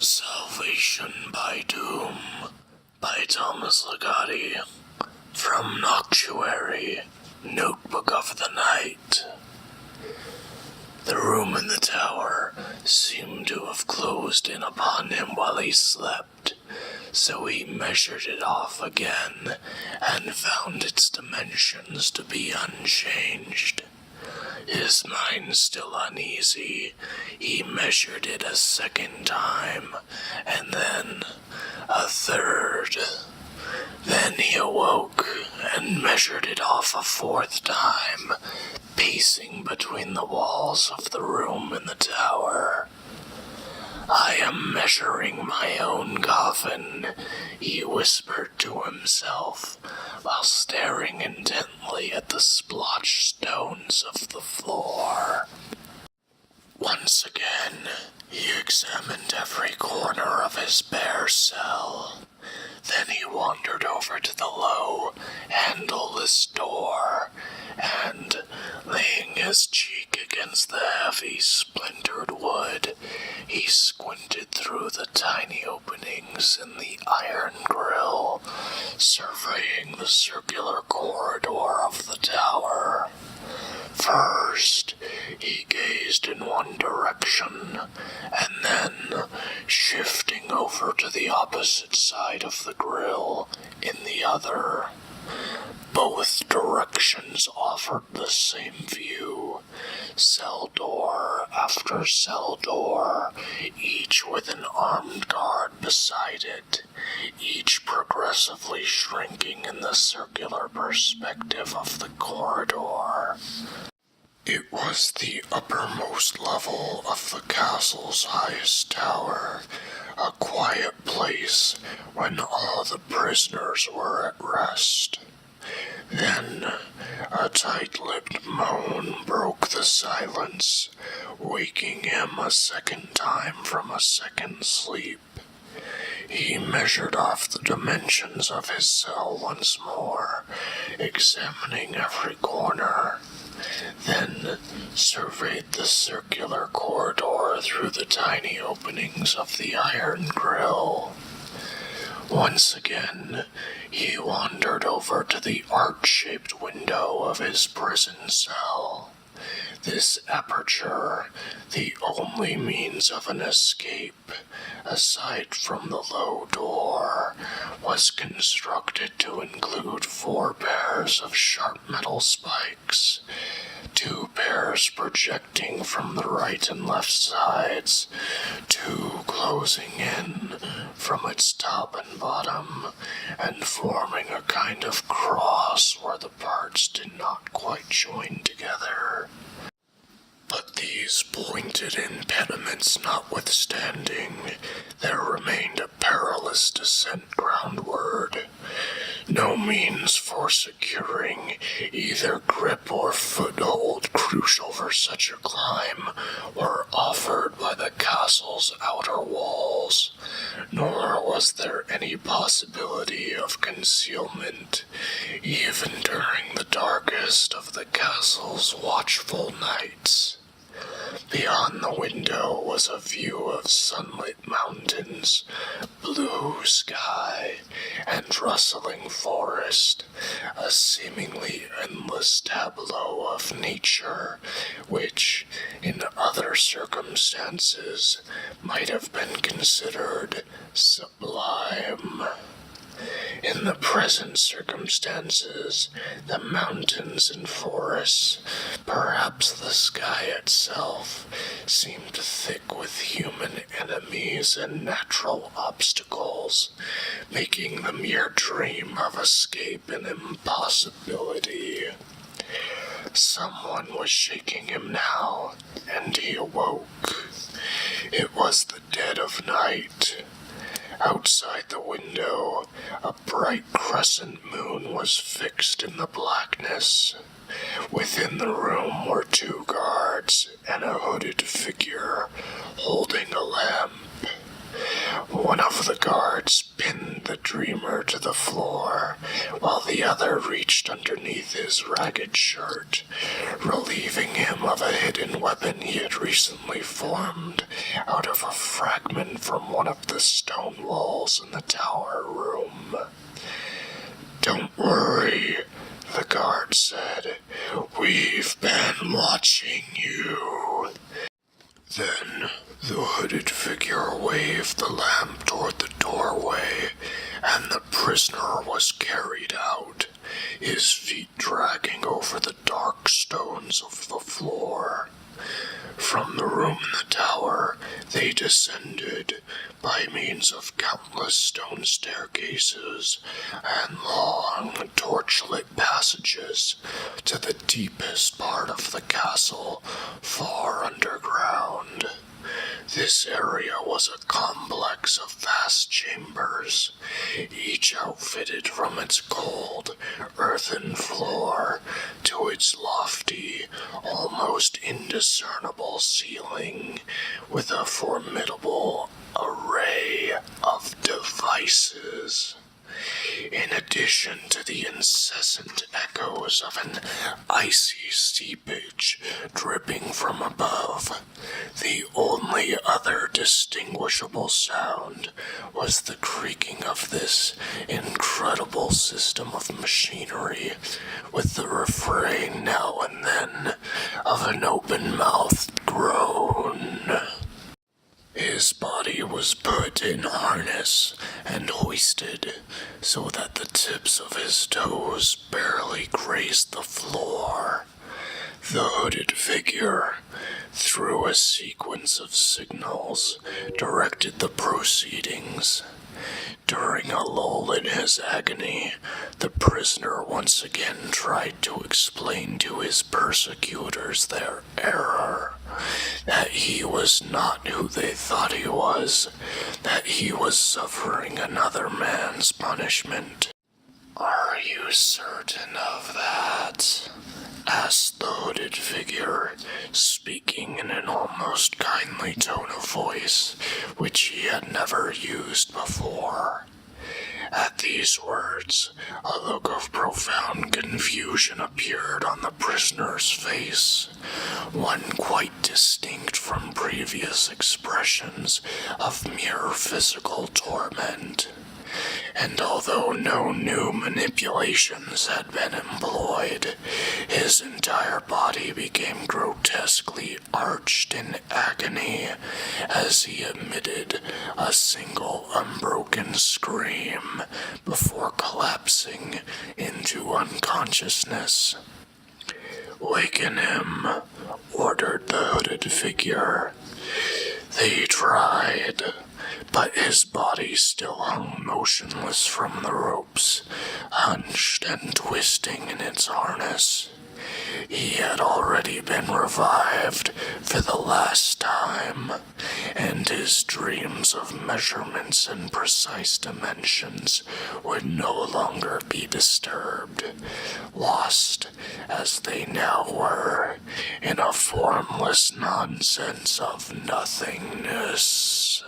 Salvation by Doom by Thomas Ligotti from Noctuary, Notebook of the Night. The room in the tower seemed to have closed in upon him while he slept, so he measured it off again and found its dimensions to be unchanged. His mind still uneasy, he measured it a second time, and then a third. Then he awoke and measured it off a fourth time, pacing between the walls of the room in the tower. "I am measuring my own coffin," he whispered to himself, while staring intently at the splotched stones of the floor. Once again, he examined every corner of his bare cell. Then he wandered over to the low, handleless door, and, laying his cheek against the heavy, splintered wood, he squinted through the tiny openings in the iron grille, surveying the circular corridor of the tower. First, he gazed in one direction, and then, shifting over to the opposite side of the grille in the other. Both directions offered the same view, cell door after cell door, each with an armed guard beside it, each progressively shrinking in the circular perspective of the corridor. It was the uppermost level of the castle's highest tower, a quiet place when all the prisoners were at rest. Then, a tight-lipped moan broke the silence, waking him a second time from a second sleep. He measured off the dimensions of his cell once more, examining every corner, then surveyed the circular corridor through the tiny openings of the iron grille. Once again, he wandered over to the arch-shaped window of his prison cell. This aperture, the only means of an escape, aside from the low door, was constructed to include 4 pairs of sharp metal spikes, 2 pairs projecting from the right and left sides, 2 closing in from its top and bottom, and forming a kind of cross where the parts did not quite join together. But these pointed impediments notwithstanding, there remained a perilous descent groundward. No means for securing either grip or foothold crucial for such a climb were offered by the castle's outer walls, nor was there any possibility of concealment, even during the darkest of the castle's watchful nights. Beyond the window was a view of sunlit mountains, blue sky, and rustling forest, a seemingly endless tableau of nature, which, in other circumstances, might have been considered sublime. In the present circumstances, the mountains and forests, perhaps the sky itself, seemed thick with human enemies and natural obstacles, making the mere dream of escape an impossibility. Someone was shaking him now, and he awoke. It was the dead of night. Outside the window, a bright crescent moon was fixed in the blackness. Within the room were 2 guards and a hooded figure holding a lamp. One of the guards pinned the dreamer to the floor, while the other reached underneath his ragged shirt, relieving him of a hidden weapon he had recently formed out of a fragment from one of the stone walls in the tower room. "Don't worry," the guard said. "We've been watching you." Then the hooded figure waved the lamp toward the doorway, and the prisoner was carried out, his feet dragging over the dark stones of the floor. From the room in the tower, they descended by means of countless stone staircases and long, torchlit passages to the deepest part of the castle, far underground. This area was a complex of vast chambers, each outfitted from its cold, earthen floor to its lofty, almost indiscernible ceiling, with a formidable array of devices. In addition to the incessant echoes of an icy seepage dripping from above, the only other distinguishable sound was the creaking of this incredible system of machinery, with the refrain now and then of an open-mouthed groan. His body was put in harness and hoisted so that the tips of his toes barely grazed the floor. The hooded figure, through a sequence of signals, directed the proceedings. During a lull in his agony, the prisoner once again tried to explain to his persecutors their error, that he was not who they thought he was, that he was suffering another man's punishment. "Are you certain of that?" asked the hooded figure, speaking in an almost kindly tone of voice, which he had never used before. At these words, a look of profound confusion appeared on the prisoner's face, one quite distinct from previous expressions of mere physical torment. And although no new manipulations had been employed, his entire body became grotesquely arched in agony as he emitted a single unbroken scream before collapsing into unconsciousness. "Waken him," ordered the hooded figure. They tried, but his body still hung motionless from the ropes, hunched and twisting in its harness. He had already been revived for the last time, and his dreams of measurements and precise dimensions would no longer be disturbed, lost as they now were in a formless nonsense of nothingness.